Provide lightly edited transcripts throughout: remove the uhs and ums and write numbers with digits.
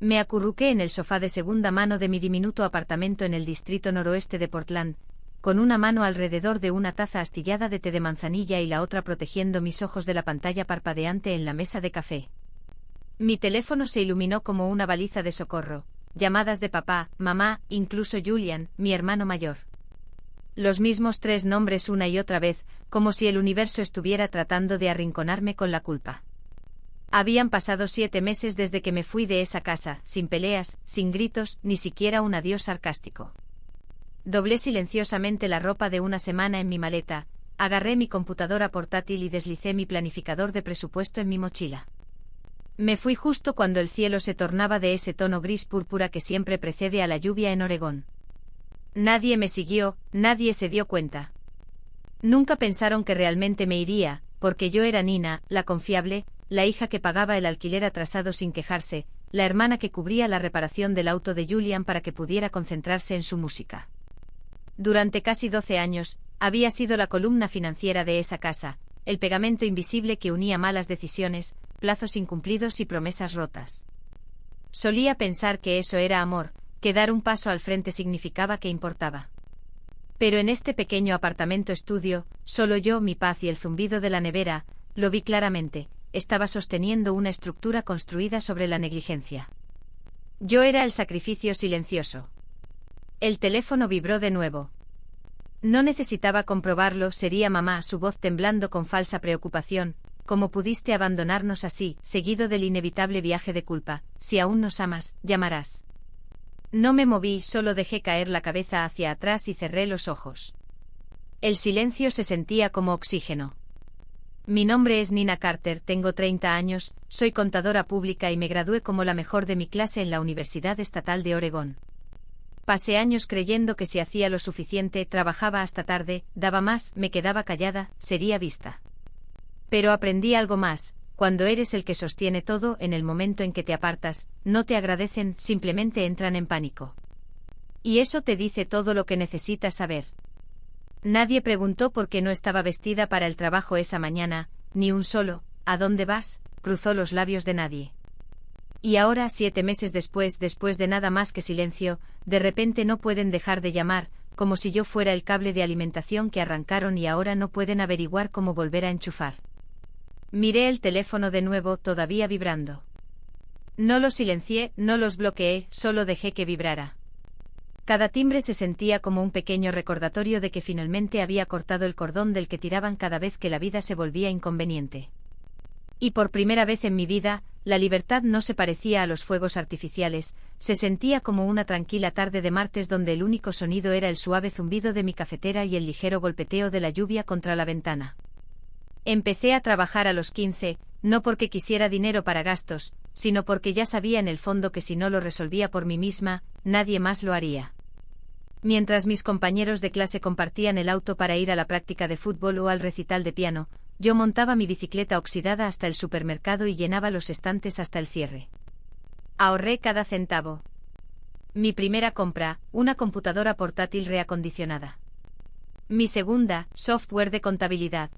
Me acurruqué en el sofá de segunda mano de mi diminuto apartamento en el distrito noroeste de Portland, con una mano alrededor de una taza astillada de té de manzanilla y la otra protegiendo mis ojos de la pantalla parpadeante en la mesa de café. Mi teléfono se iluminó como una baliza de socorro, llamadas de papá, mamá, incluso Julian, mi hermano mayor. Los mismos 3 nombres una y otra vez, como si el universo estuviera tratando de arrinconarme con la culpa. Habían pasado 7 meses desde que me fui de esa casa, sin peleas, sin gritos, ni siquiera un adiós sarcástico. Doblé silenciosamente la ropa de una semana en mi maleta, agarré mi computadora portátil y deslicé mi planificador de presupuesto en mi mochila. Me fui justo cuando el cielo se tornaba de ese tono gris púrpura que siempre precede a la lluvia en Oregón. Nadie me siguió, nadie se dio cuenta. Nunca pensaron que realmente me iría, porque yo era Nina, la confiable, la hija que pagaba el alquiler atrasado sin quejarse, la hermana que cubría la reparación del auto de Julian para que pudiera concentrarse en su música. Durante casi 12 años, había sido la columna financiera de esa casa, el pegamento invisible que unía malas decisiones, plazos incumplidos y promesas rotas. Solía pensar que eso era amor, que dar un paso al frente significaba que importaba. Pero en este pequeño apartamento estudio, solo yo, mi paz y el zumbido de la nevera, lo vi claramente, estaba sosteniendo una estructura construida sobre la negligencia. Yo era el sacrificio silencioso. El teléfono vibró de nuevo. No necesitaba comprobarlo, sería mamá, su voz temblando con falsa preocupación. ¿Cómo pudiste abandonarnos así, seguido del inevitable viaje de culpa? Si aún nos amas, llamarás. No me moví, solo dejé caer la cabeza hacia atrás y cerré los ojos. El silencio se sentía como oxígeno. Mi nombre es Nina Carter, tengo 30 años, soy contadora pública y me gradué como la mejor de mi clase en la Universidad Estatal de Oregón. Pasé años creyendo que si hacía lo suficiente, trabajaba hasta tarde, daba más, me quedaba callada, sería vista. Pero aprendí algo más: cuando eres el que sostiene todo, en el momento en que te apartas, no te agradecen, simplemente entran en pánico. Y eso te dice todo lo que necesitas saber. Nadie preguntó por qué no estaba vestida para el trabajo esa mañana, ni un solo «¿A dónde vas?», cruzó los labios de nadie. Y ahora, 7 meses después de nada más que silencio, de repente no pueden dejar de llamar, como si yo fuera el cable de alimentación que arrancaron y ahora no pueden averiguar cómo volver a enchufar. Miré el teléfono de nuevo, todavía vibrando. No lo silencié, no los bloqueé, solo dejé que vibrara. Cada timbre se sentía como un pequeño recordatorio de que finalmente había cortado el cordón del que tiraban cada vez que la vida se volvía inconveniente. Y por primera vez en mi vida, la libertad no se parecía a los fuegos artificiales, se sentía como una tranquila tarde de martes donde el único sonido era el suave zumbido de mi cafetera y el ligero golpeteo de la lluvia contra la ventana. Empecé a trabajar a los 15, no porque quisiera dinero para gastos, sino porque ya sabía en el fondo que si no lo resolvía por mí misma, nadie más lo haría. Mientras mis compañeros de clase compartían el auto para ir a la práctica de fútbol o al recital de piano, yo montaba mi bicicleta oxidada hasta el supermercado y llenaba los estantes hasta el cierre. Ahorré cada centavo. Mi primera compra, una computadora portátil reacondicionada. Mi segunda, software de contabilidad.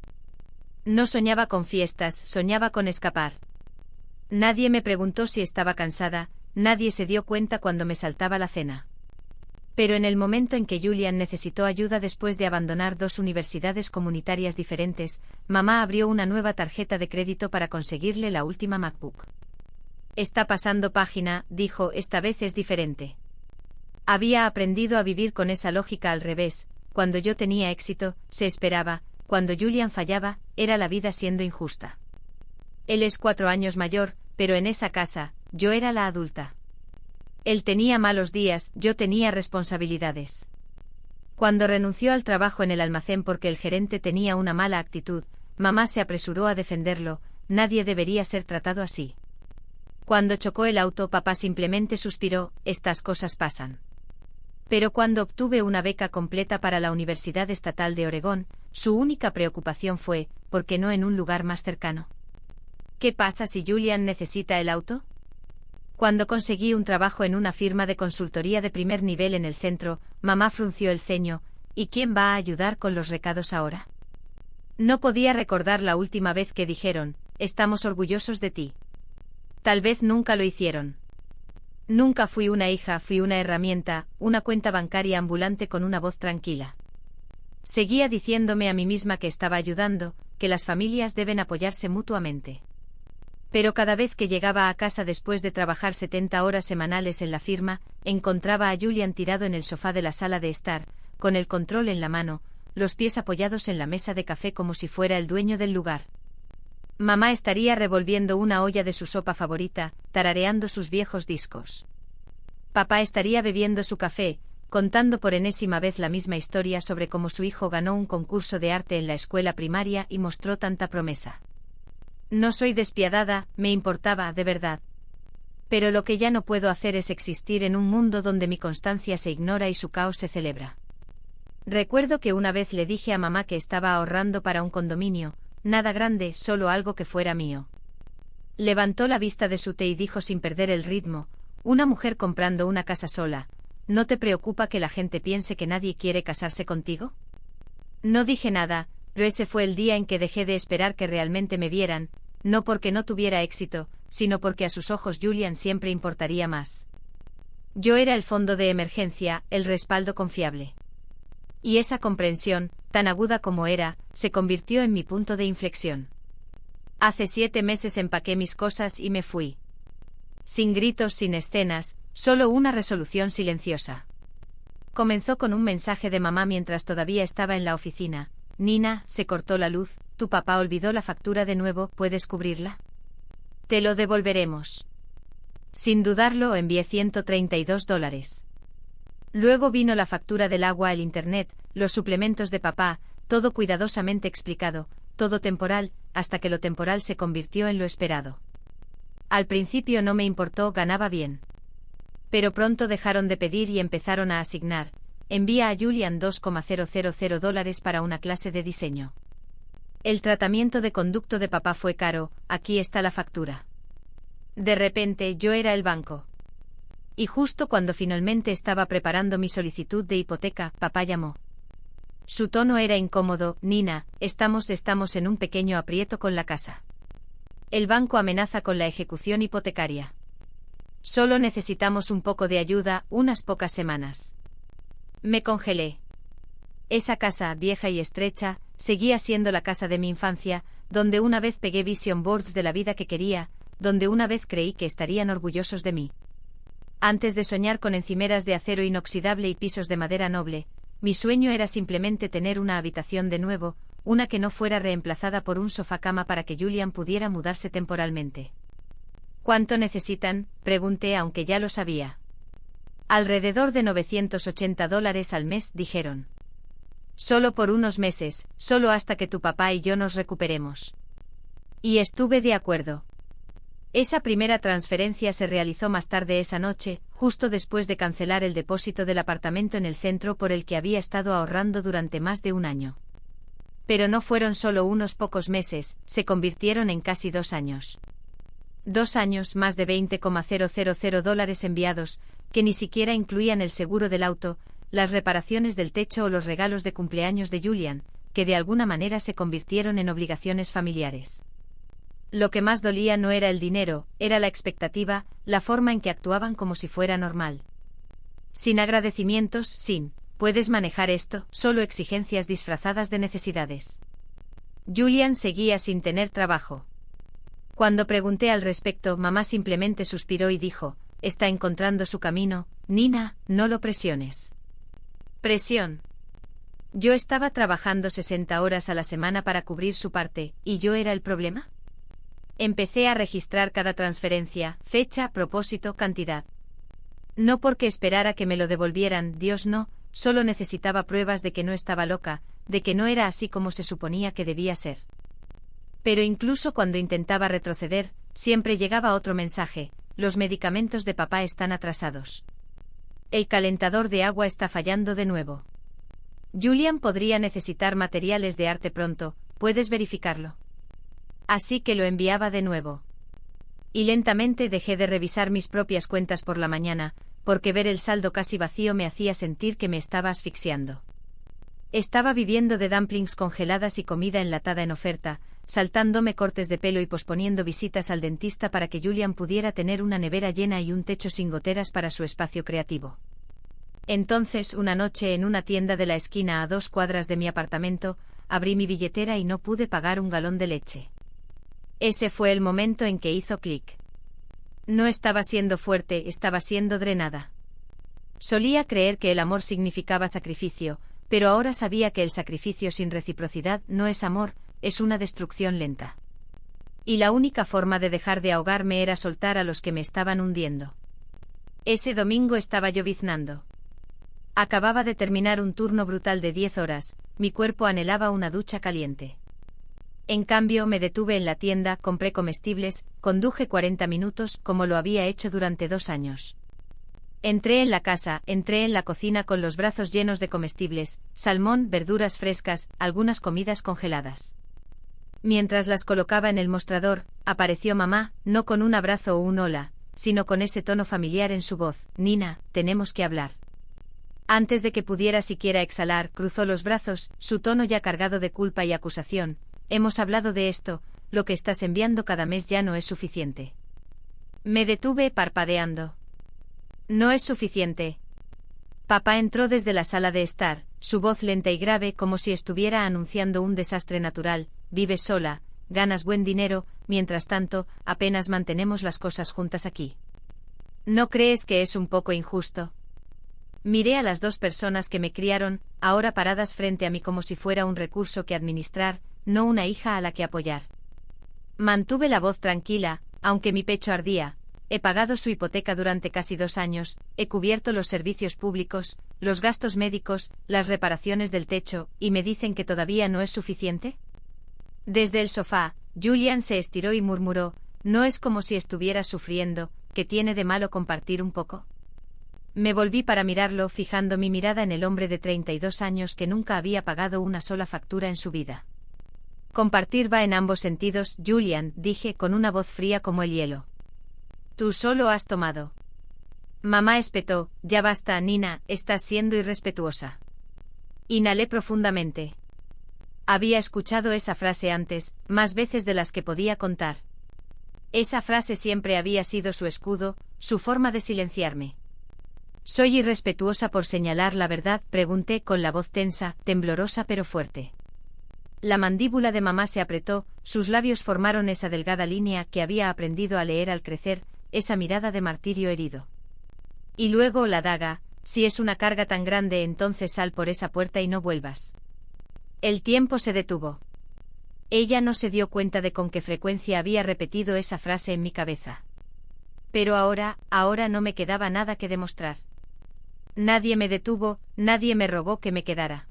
No soñaba con fiestas, soñaba con escapar. Nadie me preguntó si estaba cansada, nadie se dio cuenta cuando me saltaba la cena. Pero en el momento en que Julian necesitó ayuda después de abandonar 2 universidades comunitarias diferentes, mamá abrió una nueva tarjeta de crédito para conseguirle la última MacBook. Está pasando página, dijo, esta vez es diferente. Había aprendido a vivir con esa lógica al revés: cuando yo tenía éxito, se esperaba, cuando Julian fallaba, era la vida siendo injusta. Él es 4 años mayor, pero en esa casa, yo era la adulta. Él tenía malos días, yo tenía responsabilidades. Cuando renunció al trabajo en el almacén porque el gerente tenía una mala actitud, mamá se apresuró a defenderlo: nadie debería ser tratado así. Cuando chocó el auto, papá simplemente suspiró: estas cosas pasan. Pero cuando obtuve una beca completa para la Universidad Estatal de Oregón, su única preocupación fue: ¿por qué no en un lugar más cercano? ¿Qué pasa si Julian necesita el auto? Cuando conseguí un trabajo en una firma de consultoría de primer nivel en el centro, mamá frunció el ceño: ¿y quién va a ayudar con los recados ahora? No podía recordar la última vez que dijeron: estamos orgullosos de ti. Tal vez nunca lo hicieron. Nunca fui una hija, fui una herramienta, una cuenta bancaria ambulante con una voz tranquila. Seguía diciéndome a mí misma que estaba ayudando, que las familias deben apoyarse mutuamente. Pero cada vez que llegaba a casa después de trabajar 70 horas semanales en la firma, encontraba a Julian tirado en el sofá de la sala de estar, con el control en la mano, los pies apoyados en la mesa de café como si fuera el dueño del lugar. Mamá estaría revolviendo una olla de su sopa favorita, tarareando sus viejos discos. Papá estaría bebiendo su café, contando por enésima vez la misma historia sobre cómo su hijo ganó un concurso de arte en la escuela primaria y mostró tanta promesa. No soy despiadada, me importaba, de verdad. Pero lo que ya no puedo hacer es existir en un mundo donde mi constancia se ignora y su caos se celebra. Recuerdo que una vez le dije a mamá que estaba ahorrando para un condominio, nada grande, solo algo que fuera mío. Levantó la vista de su té y dijo sin perder el ritmo, una mujer comprando una casa sola, ¿no te preocupa que la gente piense que nadie quiere casarse contigo? No dije nada, pero ese fue el día en que dejé de esperar que realmente me vieran, no porque no tuviera éxito, sino porque a sus ojos Julian siempre importaría más. Yo era el fondo de emergencia, el respaldo confiable. Y esa comprensión, tan aguda como era, se convirtió en mi punto de inflexión. Hace 7 meses empaqué mis cosas y me fui. Sin gritos, sin escenas, solo una resolución silenciosa. Comenzó con un mensaje de mamá mientras todavía estaba en la oficina. Nina, se cortó la luz, tu papá olvidó la factura de nuevo, ¿puedes cubrirla? Te lo devolveremos. Sin dudarlo, envié $132. Luego vino la factura del agua, el internet, los suplementos de papá, todo cuidadosamente explicado, todo temporal, hasta que lo temporal se convirtió en lo esperado. Al principio no me importó, ganaba bien. Pero pronto dejaron de pedir y empezaron a asignar. Envía a Julian $2,000 para una clase de diseño. El tratamiento de conducto de papá fue caro, aquí está la factura. De repente yo era el banco. Y justo cuando finalmente estaba preparando mi solicitud de hipoteca, papá llamó. Su tono era incómodo, Nina, estamos en un pequeño aprieto con la casa. El banco amenaza con la ejecución hipotecaria. Solo necesitamos un poco de ayuda, unas pocas semanas. Me congelé. Esa casa, vieja y estrecha, seguía siendo la casa de mi infancia, donde una vez pegué vision boards de la vida que quería, donde una vez creí que estarían orgullosos de mí. Antes de soñar con encimeras de acero inoxidable y pisos de madera noble, mi sueño era simplemente tener una habitación de nuevo, una que no fuera reemplazada por un sofá-cama para que Julian pudiera mudarse temporalmente. ¿Cuánto necesitan?, pregunté aunque ya lo sabía. Alrededor de $980 al mes, dijeron. Solo por unos meses, solo hasta que tu papá y yo nos recuperemos. Y estuve de acuerdo. Esa primera transferencia se realizó más tarde esa noche, justo después de cancelar el depósito del apartamento en el centro por el que había estado ahorrando durante más de un año. Pero no fueron solo unos pocos meses, se convirtieron en casi 2 años. 2 años, más de $20,000 enviados, que ni siquiera incluían el seguro del auto, las reparaciones del techo o los regalos de cumpleaños de Julian, que de alguna manera se convirtieron en obligaciones familiares. Lo que más dolía no era el dinero, era la expectativa, la forma en que actuaban como si fuera normal. Sin agradecimientos, sin, puedes manejar esto, solo exigencias disfrazadas de necesidades. Julian seguía sin tener trabajo. Cuando pregunté al respecto, mamá simplemente suspiró y dijo, está encontrando su camino, Nina, no lo presiones. Presión. Yo estaba trabajando 60 horas a la semana para cubrir su parte, ¿y yo era el problema? Empecé a registrar cada transferencia, fecha, propósito, cantidad. No porque esperara que me lo devolvieran, Dios no, solo necesitaba pruebas de que no estaba loca, de que no era así como se suponía que debía ser. Pero incluso cuando intentaba retroceder, siempre llegaba otro mensaje, los medicamentos de papá están atrasados. El calentador de agua está fallando de nuevo. Julian podría necesitar materiales de arte pronto, ¿puedes verificarlo? Así que lo enviaba de nuevo. Y lentamente dejé de revisar mis propias cuentas por la mañana, porque ver el saldo casi vacío me hacía sentir que me estaba asfixiando. Estaba viviendo de dumplings congeladas y comida enlatada en oferta, saltándome cortes de pelo y posponiendo visitas al dentista para que Julian pudiera tener una nevera llena y un techo sin goteras para su espacio creativo. Entonces, una noche en una tienda de la esquina a 2 cuadras de mi apartamento, abrí mi billetera y no pude pagar un galón de leche. Ese fue el momento en que hizo clic. No estaba siendo fuerte, estaba siendo drenada. Solía creer que el amor significaba sacrificio, pero ahora sabía que el sacrificio sin reciprocidad no es amor, es una destrucción lenta. Y la única forma de dejar de ahogarme era soltar a los que me estaban hundiendo. Ese domingo estaba lloviznando. Acababa de terminar un turno brutal de 10 horas, mi cuerpo anhelaba una ducha caliente. En cambio, me detuve en la tienda, compré comestibles, conduje 40 minutos como lo había hecho durante 2 años. Entré en la casa, entré en la cocina con los brazos llenos de comestibles, salmón, verduras frescas, algunas comidas congeladas. Mientras las colocaba en el mostrador, apareció mamá, no con un abrazo o un hola, sino con ese tono familiar en su voz: Nina, tenemos que hablar. Antes de que pudiera siquiera exhalar, cruzó los brazos, su tono ya cargado de culpa y acusación: hemos hablado de esto, lo que estás enviando cada mes ya no es suficiente. Me detuve parpadeando. No es suficiente. Papá entró desde la sala de estar, su voz lenta y grave como si estuviera anunciando un desastre natural: vives sola, ganas buen dinero, mientras tanto, apenas mantenemos las cosas juntas aquí. ¿No crees que es un poco injusto? Miré a las 2 personas que me criaron, ahora paradas frente a mí como si fuera un recurso que administrar, no una hija a la que apoyar. Mantuve la voz tranquila, aunque mi pecho ardía. He pagado su hipoteca durante casi 2 años, he cubierto los servicios públicos, los gastos médicos, las reparaciones del techo, ¿y me dicen que todavía no es suficiente? Desde el sofá, Julian se estiró y murmuró: ¿no es como si estuvieras sufriendo? ¿Qué tiene de malo compartir un poco? Me volví para mirarlo, fijando mi mirada en el hombre de 32 años que nunca había pagado una sola factura en su vida. Compartir va en ambos sentidos, Julian, dije con una voz fría como el hielo. Tú solo has tomado. Mamá espetó: ya basta, Nina, estás siendo irrespetuosa. Inhalé profundamente. Había escuchado esa frase antes, más veces de las que podía contar. Esa frase siempre había sido su escudo, su forma de silenciarme. ¿Soy irrespetuosa por señalar la verdad?, pregunté con la voz tensa, temblorosa pero fuerte. La mandíbula de mamá se apretó, sus labios formaron esa delgada línea que había aprendido a leer al crecer, esa mirada de martirio herido. Y luego la daga: si es una carga tan grande, entonces sal por esa puerta y no vuelvas. El tiempo se detuvo. Ella no se dio cuenta de con qué frecuencia había repetido esa frase en mi cabeza. Pero ahora no me quedaba nada que demostrar. Nadie me detuvo, nadie me rogó que me quedara.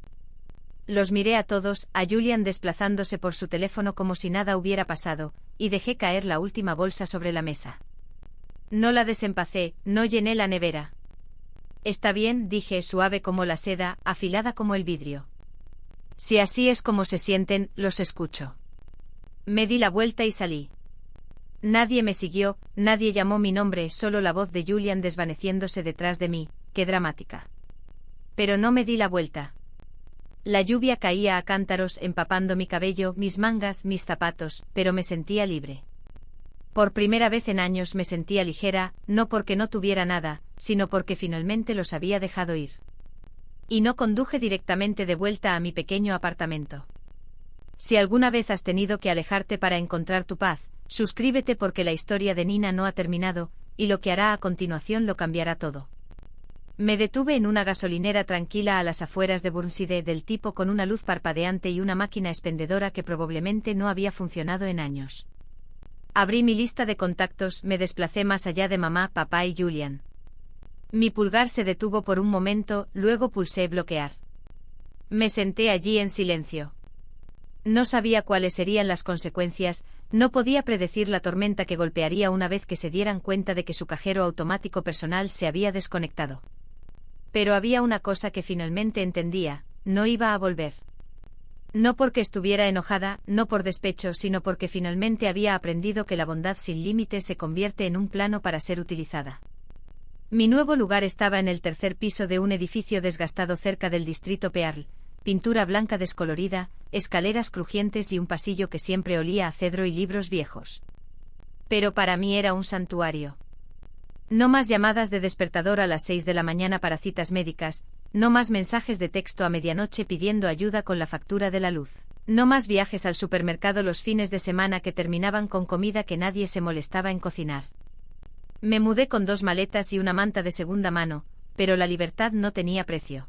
Los miré a todos, a Julian desplazándose por su teléfono como si nada hubiera pasado, y dejé caer la última bolsa sobre la mesa. No la desempacé, no llené la nevera. Está bien, dije, suave como la seda, afilada como el vidrio. Si así es como se sienten, los escucho. Me di la vuelta y salí. Nadie me siguió, nadie llamó mi nombre, solo la voz de Julian desvaneciéndose detrás de mí. Qué dramática. Pero no me di la vuelta. La lluvia caía a cántaros empapando mi cabello, mis mangas, mis zapatos, pero me sentía libre. Por primera vez en años me sentía ligera, no porque no tuviera nada, sino porque finalmente los había dejado ir. Y no conduje directamente de vuelta a mi pequeño apartamento. Si alguna vez has tenido que alejarte para encontrar tu paz, suscríbete porque la historia de Nina no ha terminado, y lo que hará a continuación lo cambiará todo. Me detuve en una gasolinera tranquila a las afueras de Burnside, del tipo con una luz parpadeante y una máquina expendedora que probablemente no había funcionado en años. Abrí mi lista de contactos, me desplacé más allá de mamá, papá y Julian. Mi pulgar se detuvo por un momento, luego pulsé bloquear. Me senté allí en silencio. No sabía cuáles serían las consecuencias, no podía predecir la tormenta que golpearía una vez que se dieran cuenta de que su cajero automático personal se había desconectado. Pero había una cosa que finalmente entendía: no iba a volver. No porque estuviera enojada, no por despecho, sino porque finalmente había aprendido que la bondad sin límites se convierte en un plano para ser utilizada. Mi nuevo lugar estaba en el 3er piso de un edificio desgastado cerca del distrito Pearl, pintura blanca descolorida, escaleras crujientes y un pasillo que siempre olía a cedro y libros viejos. Pero para mí era un santuario. No más llamadas de despertador a las 6 de la mañana para citas médicas, no más mensajes de texto a medianoche pidiendo ayuda con la factura de la luz. No más viajes al supermercado los fines de semana que terminaban con comida que nadie se molestaba en cocinar. Me mudé con 2 maletas y una manta de segunda mano, pero la libertad no tenía precio.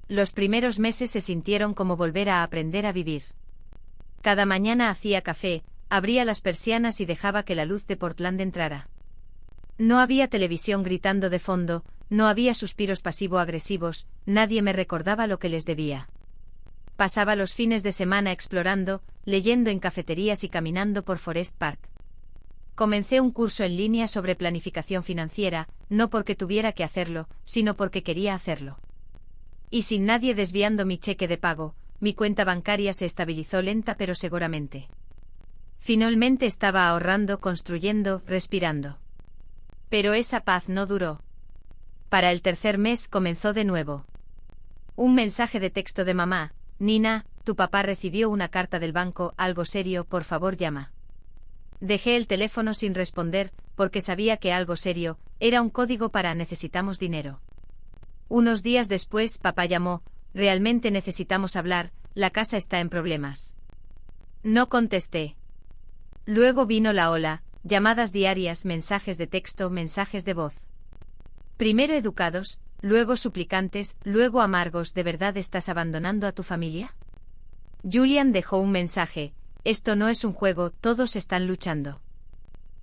Los primeros meses se sintieron como volver a aprender a vivir. Cada mañana hacía café, abría las persianas y dejaba que la luz de Portland entrara. No había televisión gritando de fondo, no había suspiros pasivo-agresivos, nadie me recordaba lo que les debía. Pasaba los fines de semana explorando, leyendo en cafeterías y caminando por Forest Park. Comencé un curso en línea sobre planificación financiera, no porque tuviera que hacerlo, sino porque quería hacerlo. Y sin nadie desviando mi cheque de pago, mi cuenta bancaria se estabilizó lenta pero seguramente. Finalmente estaba ahorrando, construyendo, respirando. Pero esa paz no duró. Para el tercer mes comenzó de nuevo. Un mensaje de texto de mamá: Nina, tu papá recibió una carta del banco, algo serio, por favor llama. Dejé el teléfono sin responder, porque sabía que algo serio era un código para necesitamos dinero. Unos días después papá llamó: realmente necesitamos hablar, la casa está en problemas. No contesté. Luego vino la ola, llamadas diarias, mensajes de texto, mensajes de voz. Primero educados, luego suplicantes, luego amargos. ¿De verdad estás abandonando a tu familia? Julian dejó un mensaje: esto no es un juego, todos están luchando.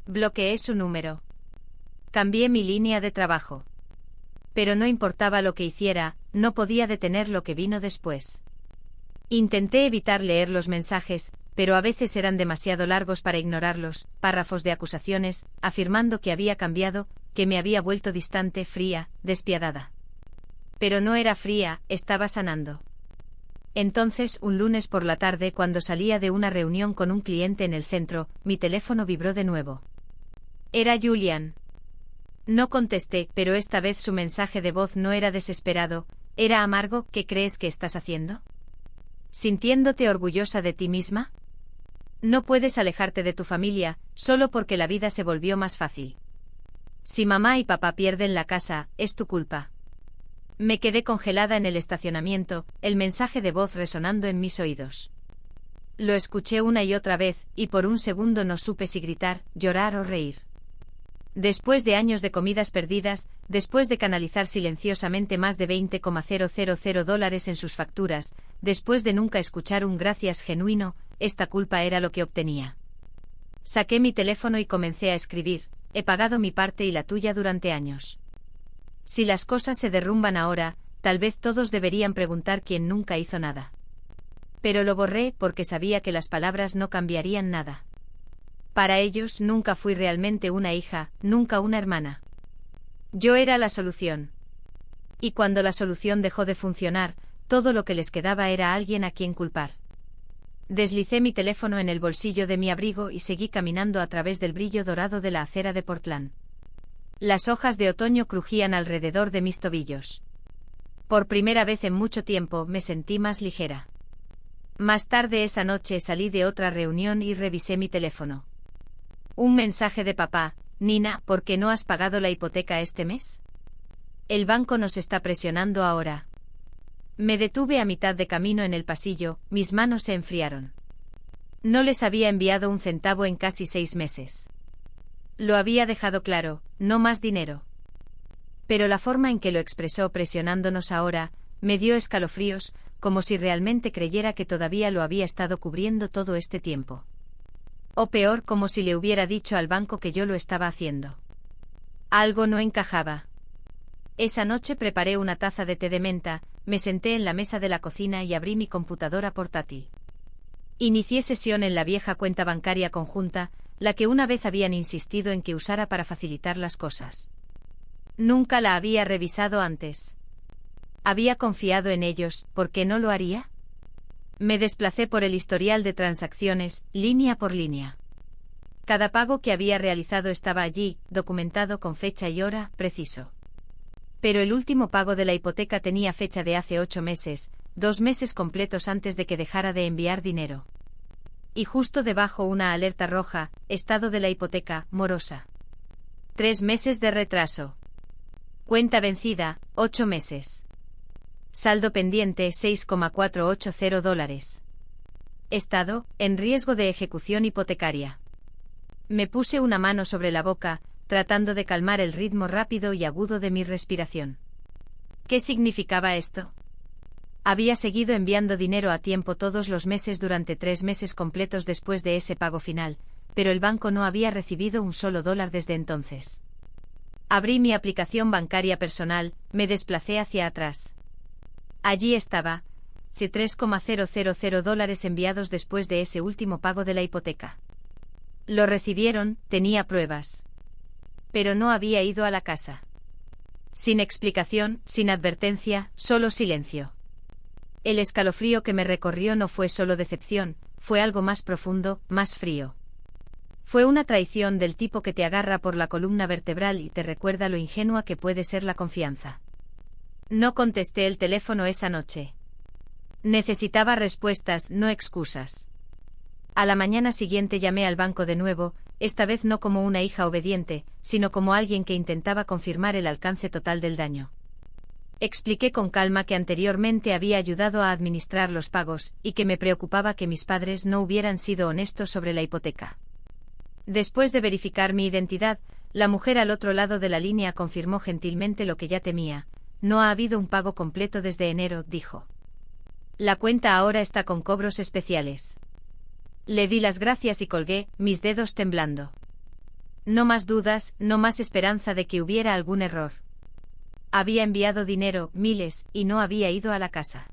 Bloqueé su número. Cambié mi línea de trabajo. Pero no importaba lo que hiciera, no podía detener lo que vino después. Intenté evitar leer los mensajes, pero a veces eran demasiado largos para ignorarlos, párrafos de acusaciones, afirmando que había cambiado, que me había vuelto distante, fría, despiadada. Pero no era fría, estaba sanando. Entonces, un lunes por la tarde, cuando salía de una reunión con un cliente en el centro, mi teléfono vibró de nuevo. Era Julian. No contesté, pero esta vez su mensaje de voz no era desesperado, era amargo. ¿Qué crees que estás haciendo? ¿Sintiéndote orgullosa de ti misma? No puedes alejarte de tu familia, solo porque la vida se volvió más fácil. Si mamá y papá pierden la casa, es tu culpa. Me quedé congelada en el estacionamiento, el mensaje de voz resonando en mis oídos. Lo escuché una y otra vez, y por un segundo no supe si gritar, llorar o reír. Después de años de comidas perdidas, después de canalizar silenciosamente más de $20,000 en sus facturas, después de nunca escuchar un gracias genuino, esta culpa era lo que obtenía. Saqué mi teléfono y comencé a escribir: he pagado mi parte y la tuya durante años. Si las cosas se derrumban ahora, tal vez todos deberían preguntar quién nunca hizo nada. Pero lo borré porque sabía que las palabras no cambiarían nada. Para ellos nunca fui realmente una hija, nunca una hermana. Yo era la solución. Y cuando la solución dejó de funcionar, todo lo que les quedaba era alguien a quien culpar. Deslicé mi teléfono en el bolsillo de mi abrigo y seguí caminando a través del brillo dorado de la acera de Portland. Las hojas de otoño crujían alrededor de mis tobillos. Por primera vez en mucho tiempo me sentí más ligera. Más tarde esa noche salí de otra reunión y revisé mi teléfono. Un mensaje de papá: Nina, ¿por qué no has pagado la hipoteca este mes? El banco nos está presionando ahora. Me detuve a mitad de camino en el pasillo, mis manos se enfriaron. No les había enviado un centavo en casi 6 meses. Lo había dejado claro, no más dinero. Pero la forma en que lo expresó presionándonos ahora, me dio escalofríos, como si realmente creyera que todavía lo había estado cubriendo todo este tiempo. O peor, como si le hubiera dicho al banco que yo lo estaba haciendo. Algo no encajaba. Esa noche preparé una taza de té de menta, me senté en la mesa de la cocina y abrí mi computadora portátil. Inicié sesión en la vieja cuenta bancaria conjunta, la que una vez habían insistido en que usara para facilitar las cosas. Nunca la había revisado antes. Había confiado en ellos, ¿por qué no lo haría? Me desplacé por el historial de transacciones, línea por línea. Cada pago que había realizado estaba allí, documentado con fecha y hora, preciso. Pero el último pago de la hipoteca tenía fecha de hace 8 meses, 2 meses completos antes de que dejara de enviar dinero. Y justo debajo una alerta roja, estado de la hipoteca, morosa. 3 meses de retraso. Cuenta vencida, 8 meses. Saldo pendiente, $6,480. Estado, en riesgo de ejecución hipotecaria. Me puse una mano sobre la boca, tratando de calmar el ritmo rápido y agudo de mi respiración. ¿Qué significaba esto? Había seguido enviando dinero a tiempo todos los meses durante 3 meses completos después de ese pago final, pero el banco no había recibido un solo dólar desde entonces. Abrí mi aplicación bancaria personal, me desplacé hacia atrás. Allí estaba, $3,000 enviados después de ese último pago de la hipoteca. Lo recibieron, tenía pruebas. Pero no había ido a la casa. Sin explicación, sin advertencia, solo silencio. El escalofrío que me recorrió no fue solo decepción, fue algo más profundo, más frío. Fue una traición del tipo que te agarra por la columna vertebral y te recuerda lo ingenua que puede ser la confianza. No contesté el teléfono esa noche. Necesitaba respuestas, no excusas. A la mañana siguiente llamé al banco de nuevo, esta vez no como una hija obediente, sino como alguien que intentaba confirmar el alcance total del daño. Expliqué con calma que anteriormente había ayudado a administrar los pagos, y que me preocupaba que mis padres no hubieran sido honestos sobre la hipoteca. Después de verificar mi identidad, la mujer al otro lado de la línea confirmó gentilmente lo que ya temía. No ha habido un pago completo desde enero, dijo. La cuenta ahora está con cobros especiales. Le di las gracias y colgué, mis dedos temblando. No más dudas, no más esperanza de que hubiera algún error. Había enviado dinero, miles, y no había ido a la casa.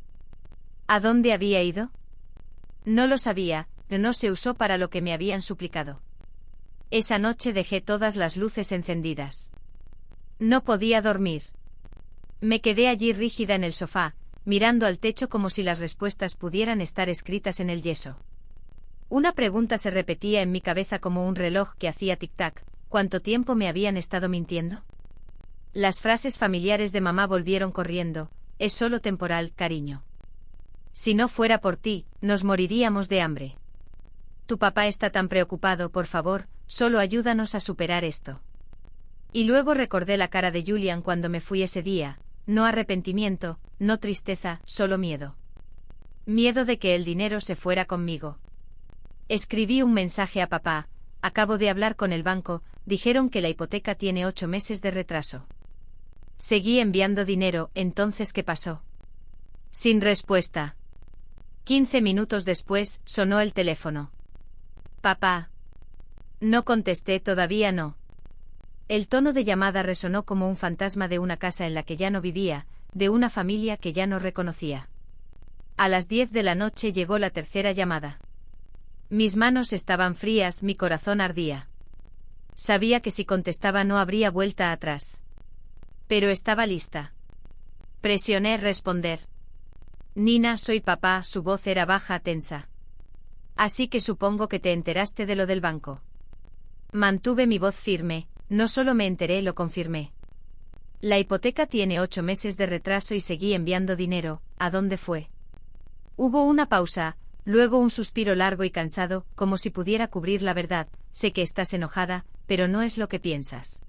¿A dónde había ido? No lo sabía, no se usó para lo que me habían suplicado. Esa noche dejé todas las luces encendidas. No podía dormir. Me quedé allí rígida en el sofá, mirando al techo como si las respuestas pudieran estar escritas en el yeso. Una pregunta se repetía en mi cabeza como un reloj que hacía tic-tac. ¿Cuánto tiempo me habían estado mintiendo? Las frases familiares de mamá volvieron corriendo. Es solo temporal, cariño. Si no fuera por ti, nos moriríamos de hambre. Tu papá está tan preocupado, por favor, solo ayúdanos a superar esto. Y luego recordé la cara de Julian cuando me fui ese día. No arrepentimiento, no tristeza, solo miedo. Miedo de que el dinero se fuera conmigo. Escribí un mensaje a papá. Acabo de hablar con el banco, dijeron que la hipoteca tiene 8 meses de retraso. Seguí enviando dinero, entonces ¿qué pasó? Sin respuesta. 15 minutos después, sonó el teléfono. Papá. No contesté, todavía no. El tono de llamada resonó como un fantasma de una casa en la que ya no vivía, de una familia que ya no reconocía. A las 10 de la noche llegó la tercera llamada. Mis manos estaban frías, mi corazón ardía. Sabía que si contestaba no habría vuelta atrás. Pero estaba lista. Presioné responder. Nina, soy papá, su voz era baja, tensa. Así que supongo que te enteraste de lo del banco. Mantuve mi voz firme, no solo me enteré, lo confirmé. La hipoteca tiene 8 meses de retraso y seguí enviando dinero. ¿A dónde fue? Hubo una pausa, luego un suspiro largo y cansado, como si pudiera cubrir la verdad. Sé que estás enojada, pero no es lo que piensas.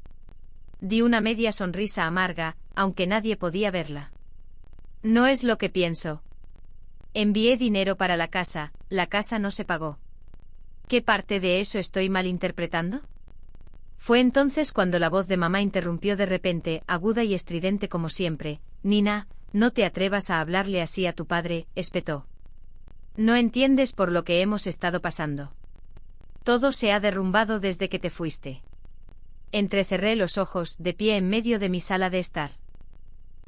Di una media sonrisa amarga, aunque nadie podía verla. No es lo que pienso. Envié dinero para la casa no se pagó. ¿Qué parte de eso estoy malinterpretando? Fue entonces cuando la voz de mamá interrumpió de repente, aguda y estridente como siempre. Nina, no te atrevas a hablarle así a tu padre, espetó. No entiendes por lo que hemos estado pasando. Todo se ha derrumbado desde que te fuiste. Entrecerré los ojos, de pie en medio de mi sala de estar.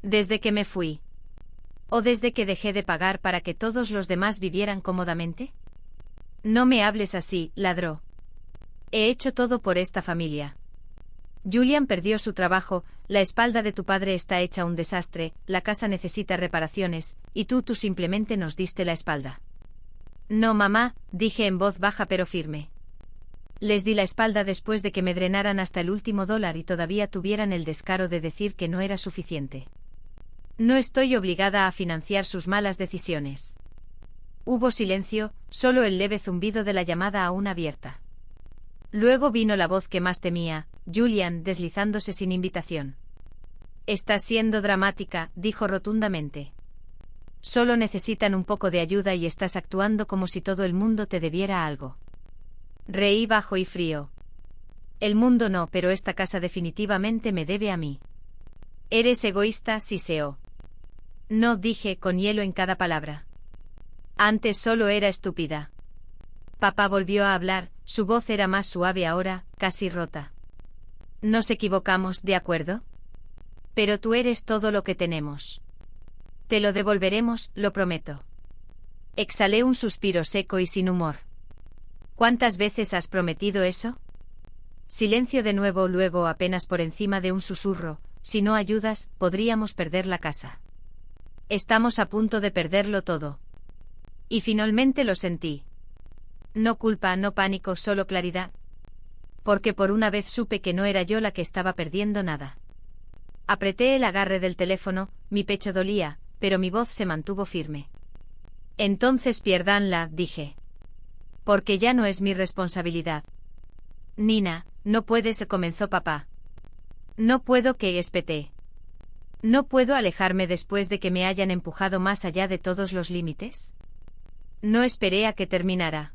¿Desde que me fui? ¿O desde que dejé de pagar para que todos los demás vivieran cómodamente? No me hables así, ladró. He hecho todo por esta familia. Julian perdió su trabajo, la espalda de tu padre está hecha un desastre, la casa necesita reparaciones, y tú simplemente nos diste la espalda. No, mamá, dije en voz baja pero firme. Les di la espalda después de que me drenaran hasta el último dólar y todavía tuvieran el descaro de decir que no era suficiente. No estoy obligada a financiar sus malas decisiones. Hubo silencio, solo el leve zumbido de la llamada aún abierta. Luego vino la voz que más temía, Julian, deslizándose sin invitación. «Estás siendo dramática», dijo rotundamente. «Solo necesitan un poco de ayuda y estás actuando como si todo el mundo te debiera algo». Reí bajo y frío. «El mundo no, pero esta casa definitivamente me debe a mí». «Eres egoísta», siseó. «No», dije, con hielo en cada palabra. «Antes solo era estúpida». Papá volvió a hablar, su voz era más suave ahora, casi rota. «Nos equivocamos, ¿de acuerdo? Pero tú eres todo lo que tenemos. Te lo devolveremos, lo prometo». Exhalé un suspiro seco y sin humor. «¿Cuántas veces has prometido eso?» Silencio de nuevo, luego apenas por encima de un susurro: «Si no ayudas, podríamos perder la casa. Estamos a punto de perderlo todo». Y finalmente lo sentí. No culpa, no pánico, solo claridad. Porque por una vez supe que no era yo la que estaba perdiendo nada. Apreté el agarre del teléfono, mi pecho dolía, pero mi voz se mantuvo firme. «Entonces piérdanla», dije. «Porque ya no es mi responsabilidad». «Nina, no puedes», comenzó papá. «No puedo», que espeté. «¿No puedo alejarme después de que me hayan empujado más allá de todos los límites?» No esperé a que terminara.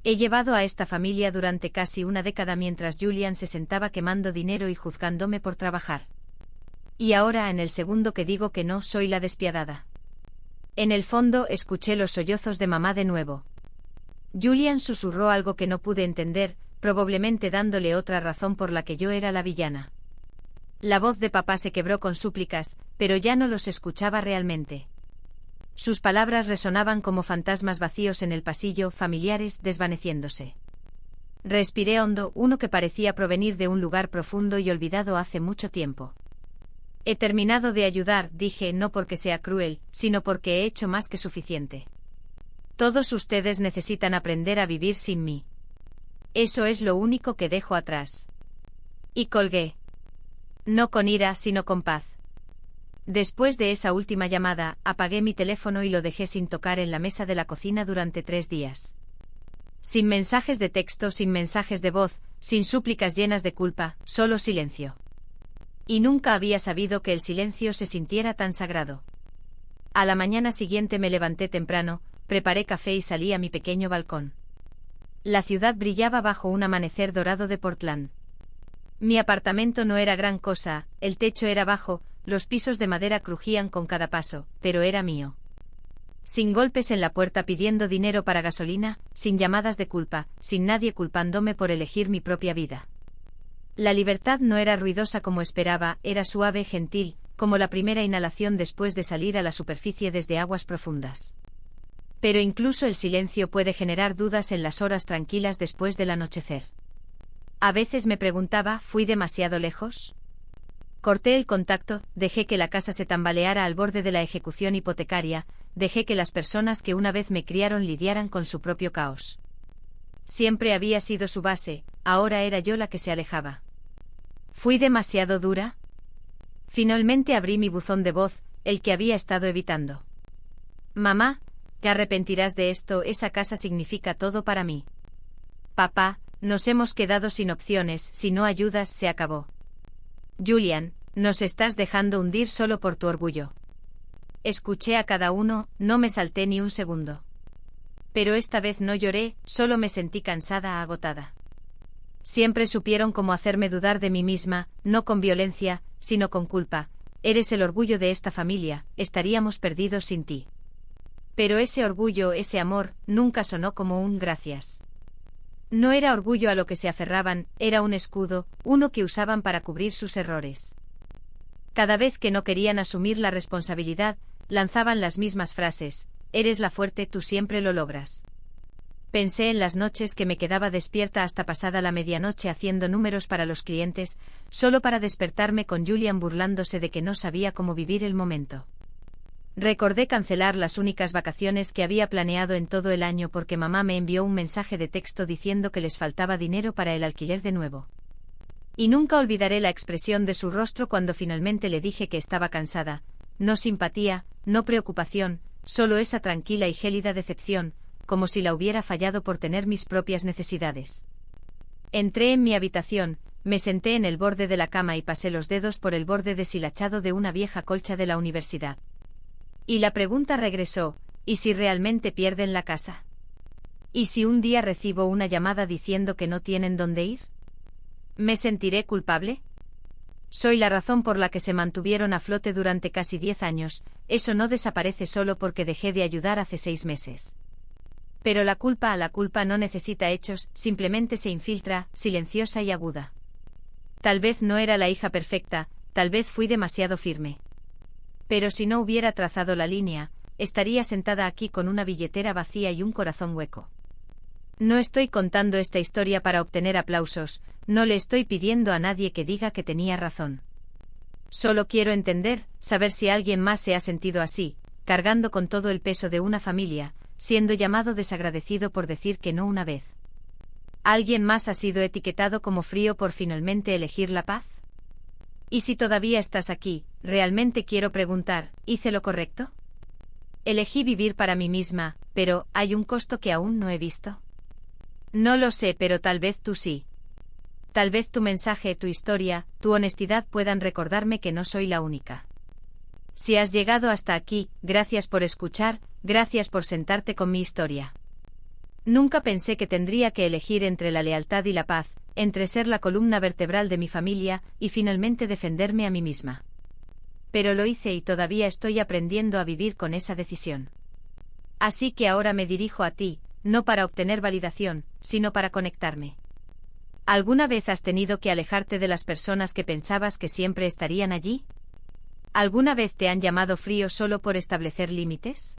He llevado a esta familia durante casi una década mientras Julian se sentaba quemando dinero y juzgándome por trabajar. Y ahora, en el segundo que digo que no, soy la despiadada. En el fondo, escuché los sollozos de mamá de nuevo. Julian susurró algo que no pude entender, probablemente dándole otra razón por la que yo era la villana. La voz de papá se quebró con súplicas, pero ya no los escuchaba realmente. Sus palabras resonaban como fantasmas vacíos en el pasillo, familiares, desvaneciéndose. Respiré hondo, uno que parecía provenir de un lugar profundo y olvidado hace mucho tiempo. «He terminado de ayudar», dije, no porque sea cruel, sino porque he hecho más que suficiente. «Todos ustedes necesitan aprender a vivir sin mí. Eso es lo único que dejo atrás». Y colgué. No con ira, sino con paz. Después de esa última llamada, apagué mi teléfono y lo dejé sin tocar en la mesa de la cocina durante 3 días. Sin mensajes de texto, sin mensajes de voz, sin súplicas llenas de culpa, solo silencio. Y nunca había sabido que el silencio se sintiera tan sagrado. A la mañana siguiente me levanté temprano, preparé café y salí a mi pequeño balcón. La ciudad brillaba bajo un amanecer dorado de Portland. Mi apartamento no era gran cosa, el techo era bajo, los pisos de madera crujían con cada paso, pero era mío. Sin golpes en la puerta pidiendo dinero para gasolina, sin llamadas de culpa, sin nadie culpándome por elegir mi propia vida. La libertad no era ruidosa como esperaba, era suave, gentil, como la primera inhalación después de salir a la superficie desde aguas profundas. Pero incluso el silencio puede generar dudas en las horas tranquilas después del anochecer. A veces me preguntaba, ¿fui demasiado lejos? Corté el contacto, dejé que la casa se tambaleara al borde de la ejecución hipotecaria, dejé que las personas que una vez me criaron lidiaran con su propio caos. Siempre había sido su base, ahora era yo la que se alejaba. ¿Fui demasiado dura? Finalmente abrí mi buzón de voz, el que había estado evitando. Mamá, ¿te arrepentirás de esto? Esa casa significa todo para mí. Papá, nos hemos quedado sin opciones, si no ayudas se acabó. Julian, nos estás dejando hundir solo por tu orgullo. Escuché a cada uno, no me salté ni un segundo. Pero esta vez no lloré, solo me sentí cansada, agotada. Siempre supieron cómo hacerme dudar de mí misma, no con violencia, sino con culpa. Eres el orgullo de esta familia, estaríamos perdidos sin ti. Pero ese orgullo, ese amor, nunca sonó como un gracias. No era orgullo a lo que se aferraban, era un escudo, uno que usaban para cubrir sus errores. Cada vez que no querían asumir la responsabilidad, lanzaban las mismas frases: «Eres la fuerte, tú siempre lo logras». Pensé en las noches que me quedaba despierta hasta pasada la medianoche haciendo números para los clientes, solo para despertarme con Julian burlándose de que no sabía cómo vivir el momento. Recordé cancelar las únicas vacaciones que había planeado en todo el año porque mamá me envió un mensaje de texto diciendo que les faltaba dinero para el alquiler de nuevo. Y nunca olvidaré la expresión de su rostro cuando finalmente le dije que estaba cansada. no simpatía, no preocupación, solo esa tranquila y gélida decepción, como si la hubiera fallado por tener mis propias necesidades. Entré en mi habitación, me senté en el borde de la cama y pasé los dedos por el borde deshilachado de una vieja colcha de la universidad. Y la pregunta regresó, ¿y si realmente pierden la casa? ¿Y si un día recibo una llamada diciendo que no tienen dónde ir? ¿Me sentiré culpable? Soy la razón por la que se mantuvieron a flote durante casi 10 años, eso no desaparece solo porque dejé de ayudar hace 6 meses. Pero la culpa no necesita hechos, simplemente se infiltra, silenciosa y aguda. Tal vez no era la hija perfecta, tal vez fui demasiado firme. Pero si no hubiera trazado la línea, estaría sentada aquí con una billetera vacía y un corazón hueco. No estoy contando esta historia para obtener aplausos, no le estoy pidiendo a nadie que diga que tenía razón. Solo quiero entender, saber si alguien más se ha sentido así, cargando con todo el peso de una familia, siendo llamado desagradecido por decir que no una vez. ¿Alguien más ha sido etiquetado como frío por finalmente elegir la paz? Y si todavía estás aquí, realmente quiero preguntar, ¿hice lo correcto? Elegí vivir para mí misma, pero ¿hay un costo que aún no he visto? No lo sé, pero tal vez tú sí. Tal vez tu mensaje, tu historia, tu honestidad puedan recordarme que no soy la única. Si has llegado hasta aquí, gracias por escuchar, gracias por sentarte con mi historia. Nunca pensé que tendría que elegir entre la lealtad y la paz, entre ser la columna vertebral de mi familia y finalmente defenderme a mí misma. Pero lo hice y todavía estoy aprendiendo a vivir con esa decisión. Así que ahora me dirijo a ti, no para obtener validación, sino para conectarme. ¿Alguna vez has tenido que alejarte de las personas que pensabas que siempre estarían allí? ¿Alguna vez te han llamado frío solo por establecer límites?